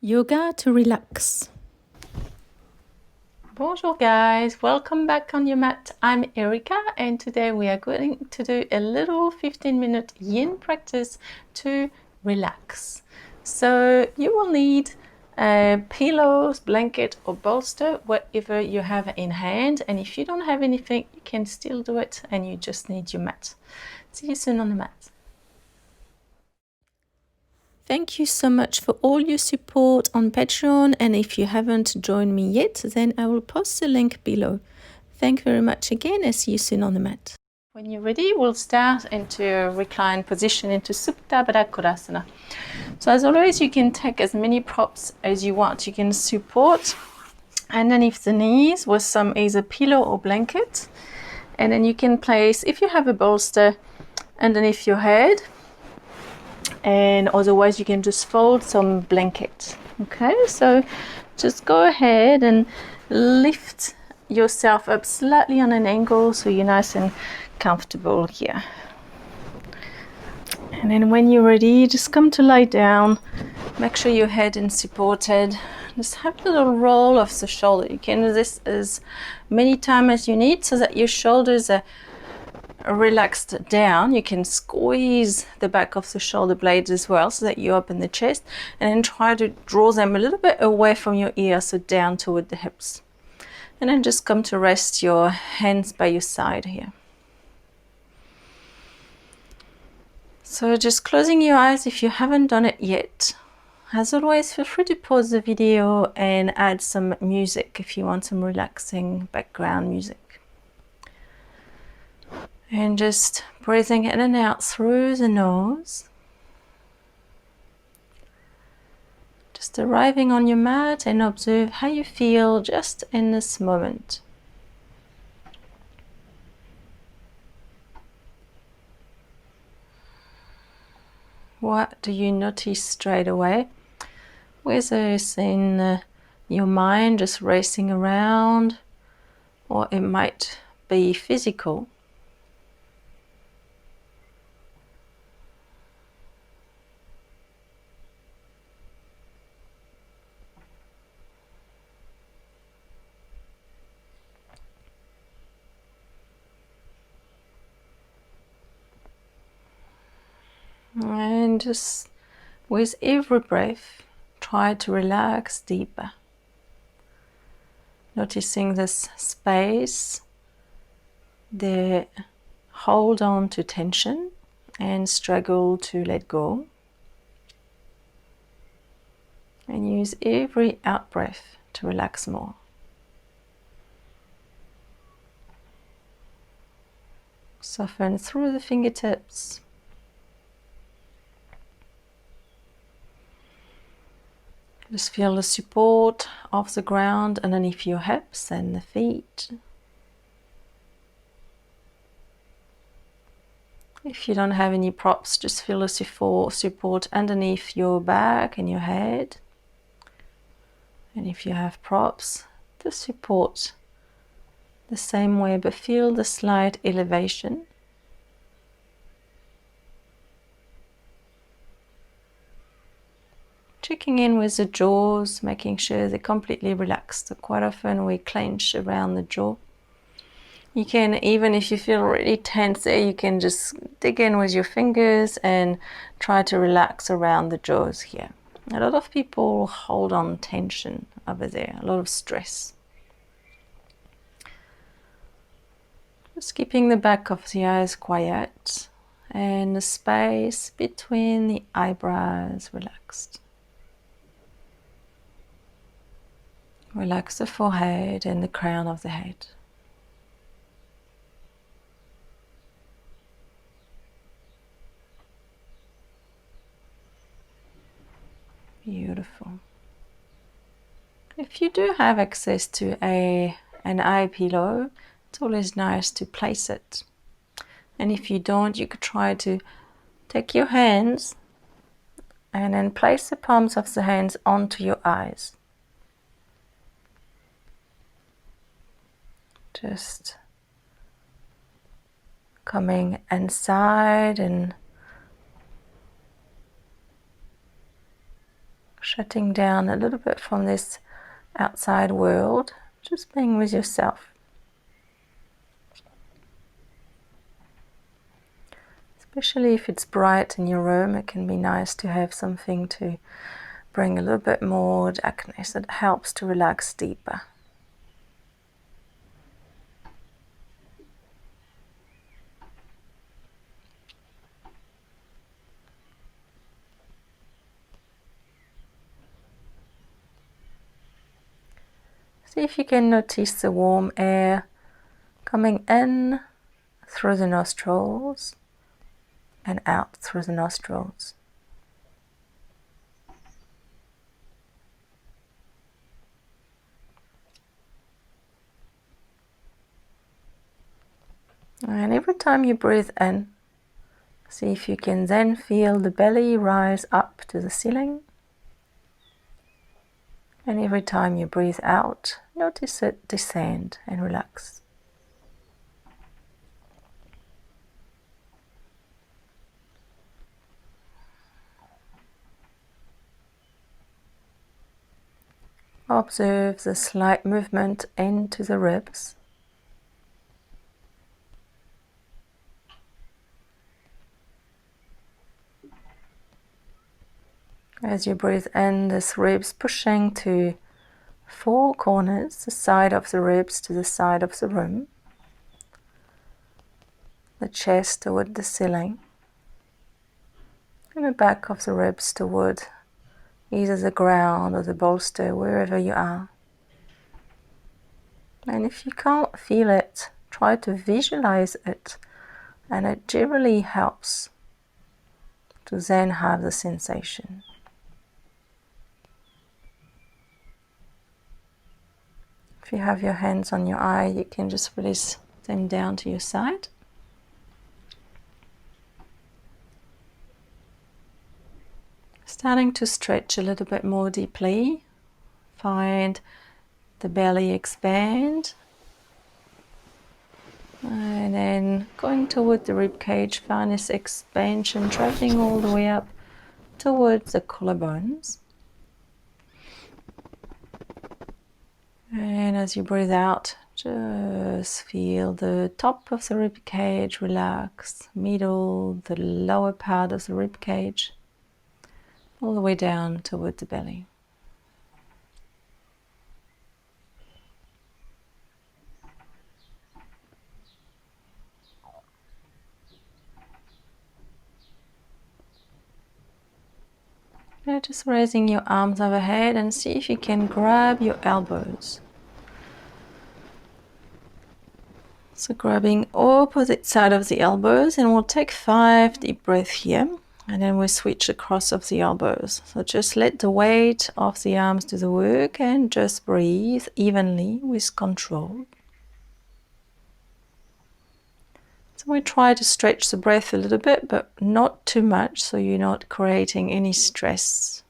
Yoga to relax. Bonjour guys, welcome back on your mat. I'm Erika and today we are going to do a little 15-minute yin practice to relax. So you will need pillows, blanket or bolster, whatever you have in hand, and if you don't have anything you can still do it and you just need your mat. See you soon on the mat. Thank you so much for all your support on Patreon, and if you haven't joined me yet, then I will post the link below. Thank you very much again, and see you soon on the mat. When you're ready, we'll start into a reclined position into Supta Baddha Konasana. So as always, you can take as many props as you want. You can support underneath the knees with some either pillow or blanket, and then you can place, if you have a bolster, underneath your head, and otherwise you can just fold some blanket. Okay, so just go ahead and lift yourself up slightly on an angle so you're nice and comfortable here. And then when you're ready, just come to lie down. Make sure your head is supported. Just have a little roll of the shoulder. You can do this as many times as you need so that your shoulders are relaxed down. You can squeeze the back of the shoulder blades as well so that you open the chest, and then try to draw them a little bit away from your ear, so down toward the hips. And then just come to rest your hands by your side here. So just closing your eyes if you haven't done it yet. As always, feel free to pause the video and add some music if you want some relaxing background music. And just breathing in and out through the nose. Just arriving on your mat and observe how you feel just in this moment. What do you notice straight away? Whether it's in your mind just racing around, or it might be physical. And just with every breath, try to relax deeper. Noticing this space, the hold on to tension and struggle to let go. And use every out breath to relax more. Soften through the fingertips. Just feel the support of the ground underneath your hips and the feet. If you don't have any props, just feel the support underneath your back and your head. And if you have props, the support the same way, but feel the slight elevation. Checking in with the jaws, making sure they're completely relaxed. So quite often we clench around the jaw. You can, even if you feel really tense there, you can just dig in with your fingers and try to relax around the jaws here. A lot of people hold on tension over there, a lot of stress. Just keeping the back of the eyes quiet and the space between the eyebrows relaxed. Relax the forehead and the crown of the head. Beautiful. If you do have access to an eye pillow, it's always nice to place it. And if you don't, you could try to take your hands and then place the palms of the hands onto your eyes. Just coming inside and shutting down a little bit from this outside world, just being with yourself. Especially if it's bright in your room, it can be nice to have something to bring a little bit more darkness. It helps to relax deeper. See if you can notice the warm air coming in through the nostrils and out through the nostrils. And every time you breathe in, see if you can then feel the belly rise up to the ceiling. And every time you breathe out, notice it descend and relax. Observe the slight movement into the ribs. As you breathe in, this ribs pushing to four corners, the side of the ribs to the side of the room, the chest toward the ceiling, and the back of the ribs toward either the ground or the bolster, wherever you are. And if you can't feel it, try to visualize it, and it generally helps to then have the sensation. If you have your hands on your eye, you can just release them down to your side. Starting to stretch a little bit more deeply. Find the belly expand. And then going toward the rib cage, find this expansion, traveling all the way up towards the collarbones. And as you breathe out, just feel the top of the rib cage relax, middle, the lower part of the rib cage, all the way down toward the belly. Now just raising your arms overhead and see if you can grab your elbows. So grabbing opposite side of the elbows, and we'll take 5 deep breaths here, and then we'll switch across of the elbows. So just let the weight of the arms do the work and just breathe evenly with control. So we try to stretch the breath a little bit, but not too much, so you're not creating any stress.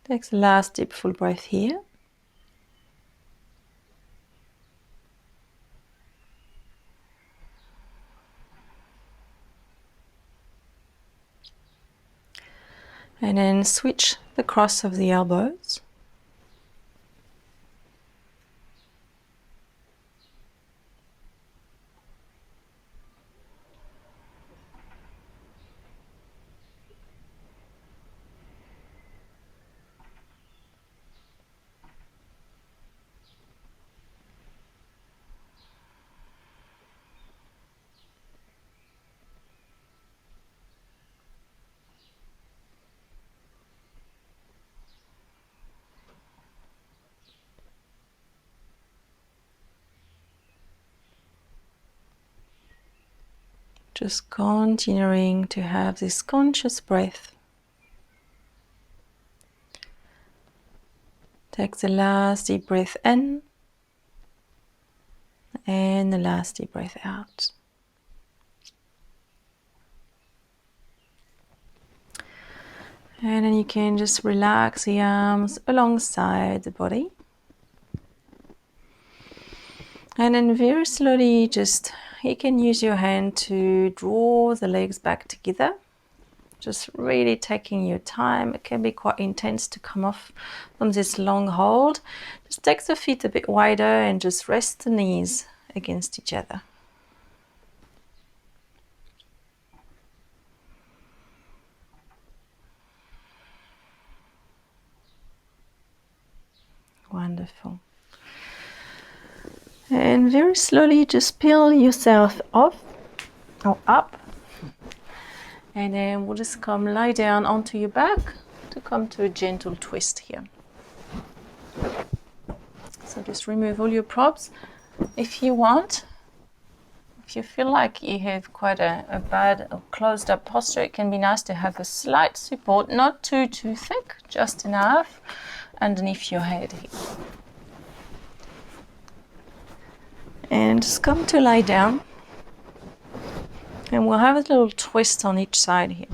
Take the last deep full breath here. And then switch the cross of the elbows. Just continuing to have this conscious breath. Take the last deep breath in and the last deep breath out. And then you can just relax the arms alongside the body. And then very slowly you can use your hand to draw the legs back together. Just really taking your time. It can be quite intense to come off from this long hold. Just take the feet a bit wider and just rest the knees against each other. Wonderful. And very slowly just peel yourself off or up. And then we'll just come lie down onto your back to come to a gentle twist here. So just remove all your props. If you want, if you feel like you have quite a bad or closed up posture, it can be nice to have a slight support, not too thick, just enough underneath your head here. And just come to lie down. And we'll have a little twist on each side here.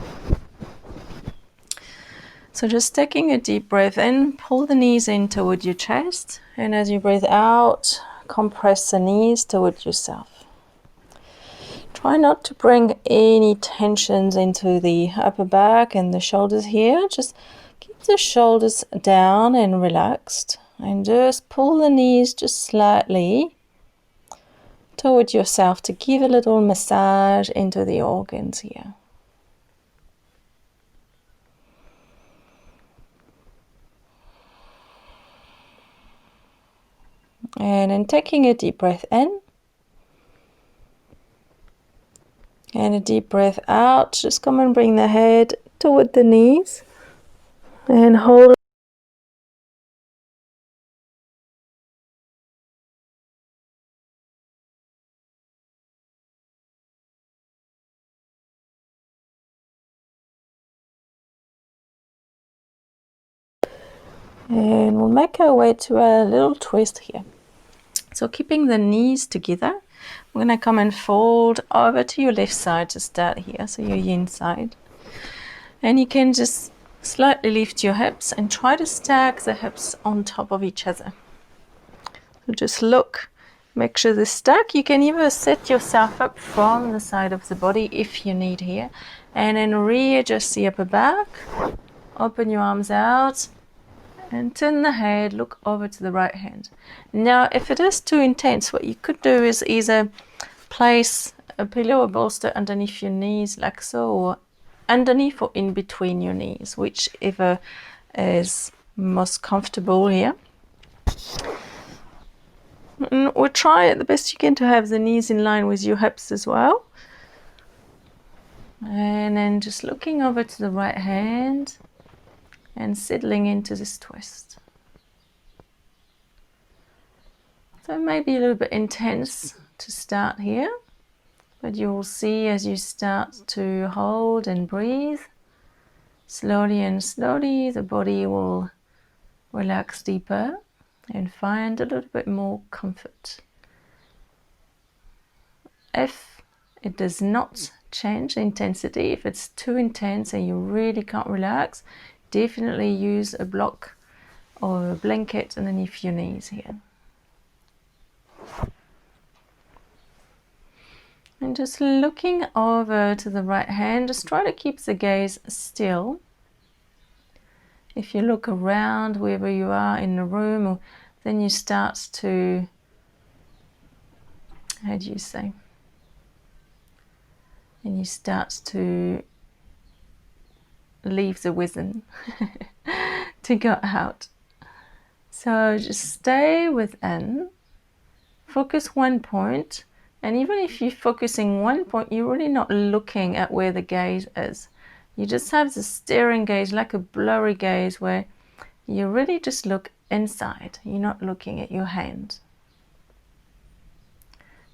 So just taking a deep breath in, pull the knees in toward your chest. And as you breathe out, compress the knees toward yourself. Try not to bring any tensions into the upper back and the shoulders here. Just keep the shoulders down and relaxed. And just pull the knees just slightly toward yourself to give a little massage into the organs here. And then taking a deep breath in and a deep breath out, just come and bring the head toward the knees and hold. And we'll make our way to a little twist here. So keeping the knees together, we're going to come and fold over to your left side to start here, so your yin side. And you can just slightly lift your hips and try to stack the hips on top of each other. So just look, make sure they're stacked. You can either set yourself up from the side of the body if you need here, and then readjust the upper back, open your arms out, and turn the head, look over to the right hand. Now, if it is too intense, what you could do is either place a pillow or bolster underneath your knees like so, or underneath or in between your knees, whichever is most comfortable here. And we'll try it the best you can to have the knees in line with your hips as well. And then just looking over to the right hand and settling into this twist. So it may be a little bit intense to start here, but you will see as you start to hold and breathe, slowly and slowly the body will relax deeper and find a little bit more comfort. If it does not change the intensity, if it's too intense and you really can't relax, definitely use a block or a blanket underneath your knees here. And just looking over to the right hand, just try to keep the gaze still. If you look around wherever you are in the room, then you start to, how do you say? And you start to leave the wisdom to go out. So just stay within, focus one point, and even if you're focusing one point, you're really not looking at where the gaze is. You just have the staring gaze, like a blurry gaze, where you really just look inside. You're not looking at your hand.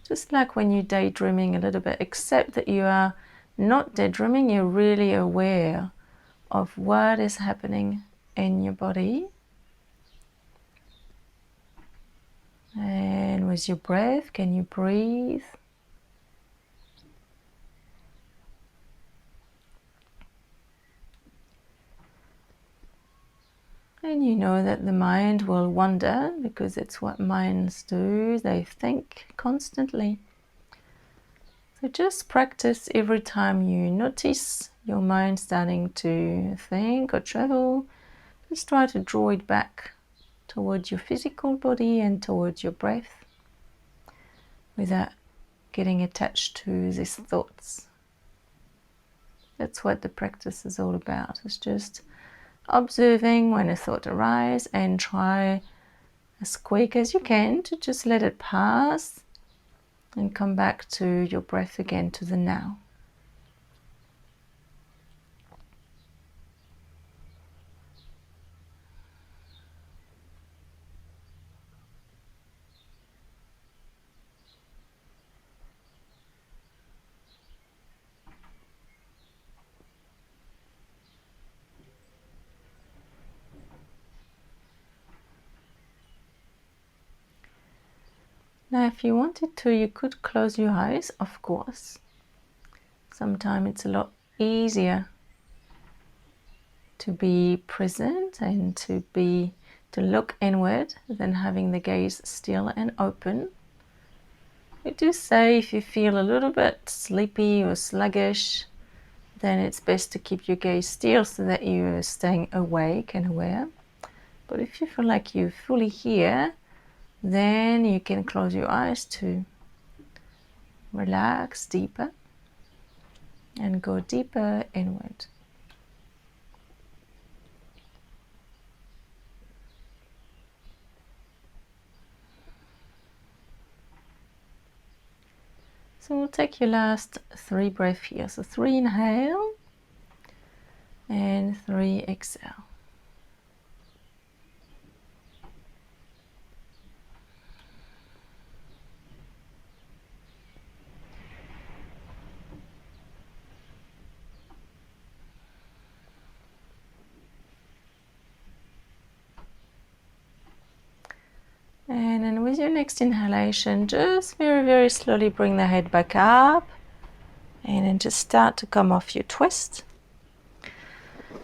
Just like when you're daydreaming a little bit, except that you are not daydreaming, you're really aware of what is happening in your body. And with your breath, can you breathe? And you know that the mind will wander, because it's what minds do. They think constantly. So just practice every time you notice your mind starting to think or travel. Just try to draw it back towards your physical body and towards your breath without getting attached to these thoughts. That's what the practice is all about. It's just observing when a thought arises and try as quick as you can to just let it pass and come back to your breath again, to the now. Now, if you wanted to, you could close your eyes, of course. Sometimes it's a lot easier to be present and to look inward than having the gaze still and open. We do say if you feel a little bit sleepy or sluggish, then it's best to keep your gaze still so that you're staying awake and aware. But if you feel like you're fully here, then you can close your eyes to relax deeper and go deeper inward. So we'll take your last 3 breaths here. So 3 inhale and 3 exhale. And then with your next inhalation, just very, very slowly bring the head back up and then just start to come off your twist.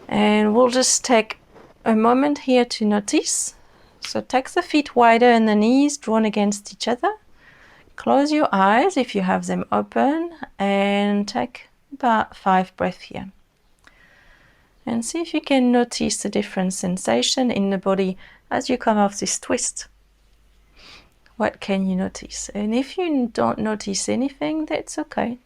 And we'll just take a moment here to notice. So take the feet wider and the knees drawn against each other. Close your eyes if you have them open and take about 5 breaths here. And see if you can notice the different sensation in the body as you come off this twist. What can you notice? And if you don't notice anything, that's okay.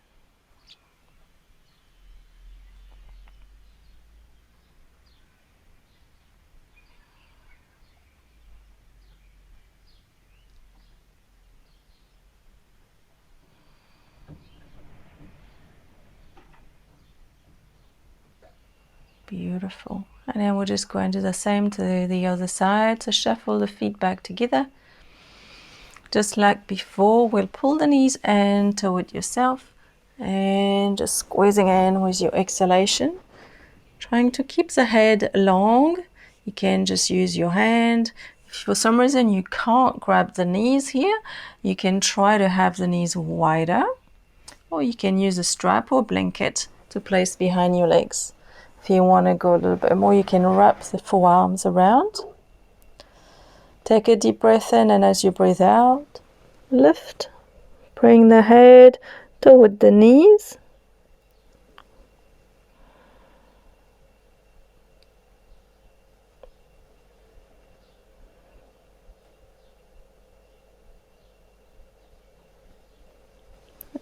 Beautiful. And then we'll just go and do the same to the other side. So shuffle the feet back together. Just like before, we'll pull the knees in toward yourself and just squeezing in with your exhalation. Trying to keep the head long. You can just use your hand. If for some reason you can't grab the knees here, you can try to have the knees wider, or you can use a strap or blanket to place behind your legs. If you want to go a little bit more, you can wrap the forearms around. Take a deep breath in, and as you breathe out, lift. Bring the head toward the knees.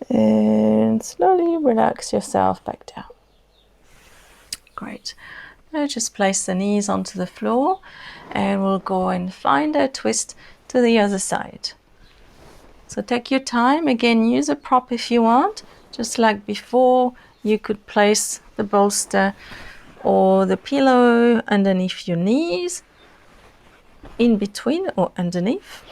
And slowly relax yourself back down. Great. Now just place the knees onto the floor and we'll go and find a twist to the other side. So take your time. Again, use a prop if you want. Just like before, you could place the bolster or the pillow underneath your knees, in between or underneath.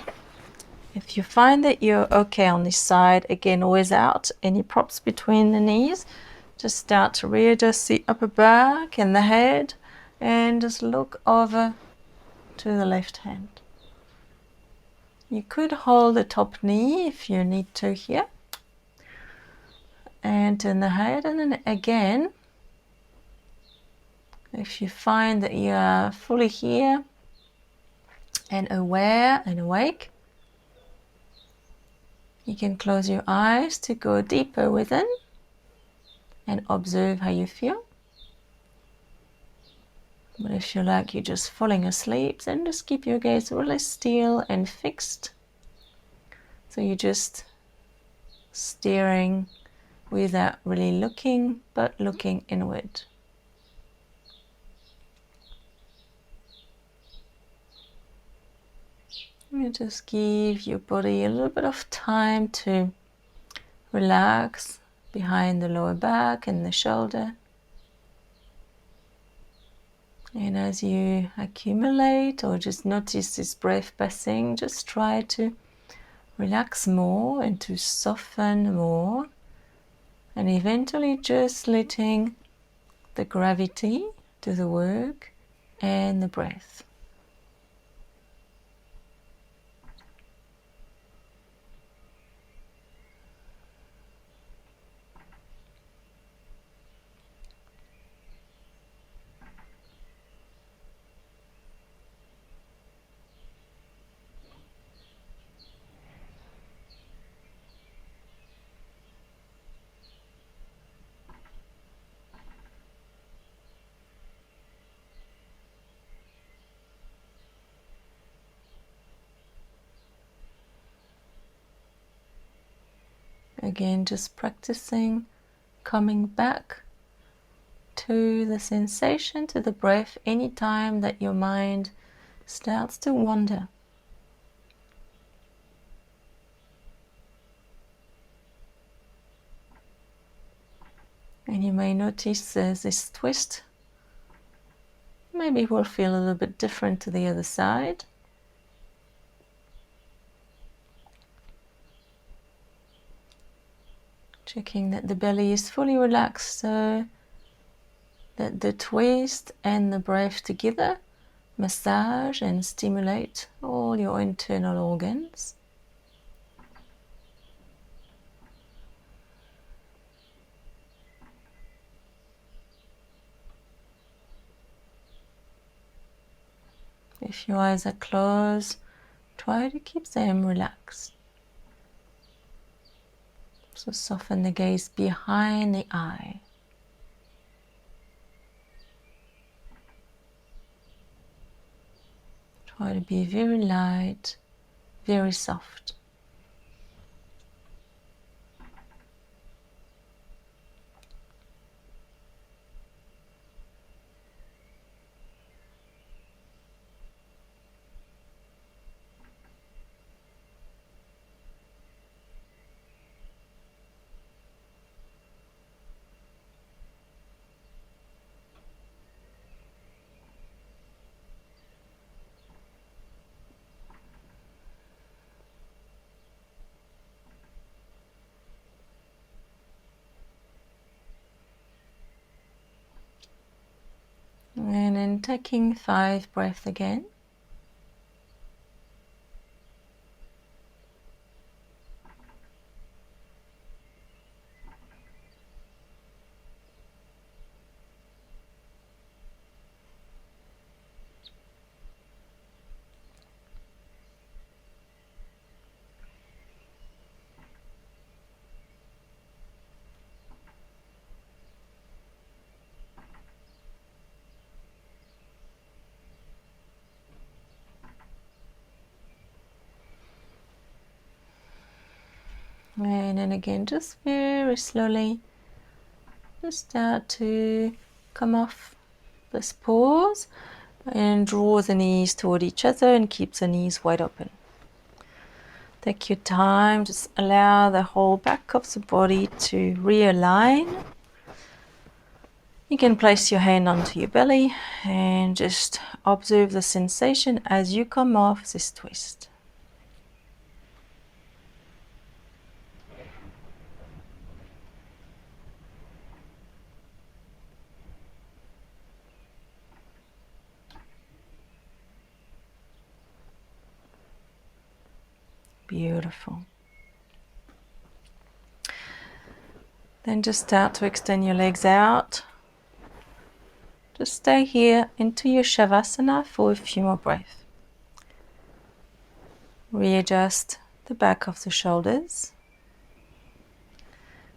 If you find that you're okay on this side, again, without any props between the knees, just start to readjust the upper back and the head and just look over to the left hand. You could hold the top knee if you need to here and turn the head, and then again, if you find that you are fully here, and aware and awake. You can close your eyes to go deeper within and observe how you feel. But if you like, you're just falling asleep, then just keep your gaze really still and fixed. So you're just staring without really looking, but looking inward. You just give your body a little bit of time to relax behind the lower back and the shoulder. And as you accumulate or just notice this breath passing, just try to relax more and to soften more, and eventually just letting the gravity do the work and the breath. Again, just practicing coming back to the sensation, to the breath, anytime that your mind starts to wander. And you may notice there's this twist. Maybe it will feel a little bit different to the other side. Checking that the belly is fully relaxed so that the twist and the breath together massage and stimulate all your internal organs. If your eyes are closed, try to keep them relaxed. So soften the gaze behind the eye. Try to be very light, very soft. And then taking 5 breaths again. And then again, just very slowly, just start to come off this pause and draw the knees toward each other and keep the knees wide open. Take your time, just allow the whole back of the body to realign. You can place your hand onto your belly and just observe the sensation as you come off this twist. Beautiful. Then just start to extend your legs out. Just stay here into your Shavasana for a few more breaths. Readjust the back of the shoulders.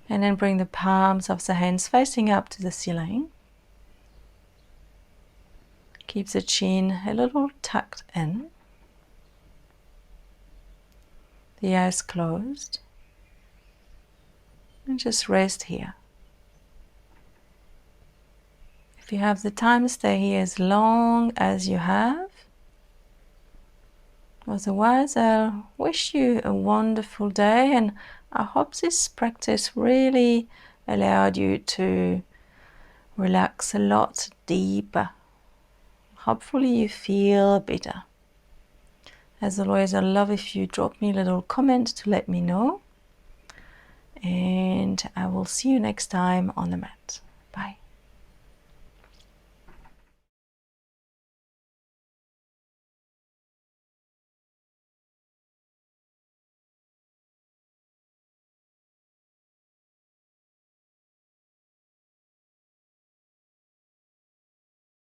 And then bring the palms of the hands facing up to the ceiling. Keep the chin a little tucked in. The eyes closed. And just rest here. If you have the time, stay here as long as you have. Otherwise, I wish you a wonderful day, and I hope this practice really allowed you to relax a lot deeper. Hopefully you feel better. As always, I love if you drop me a little comment to let me know. And I will see you next time on the mat. Bye.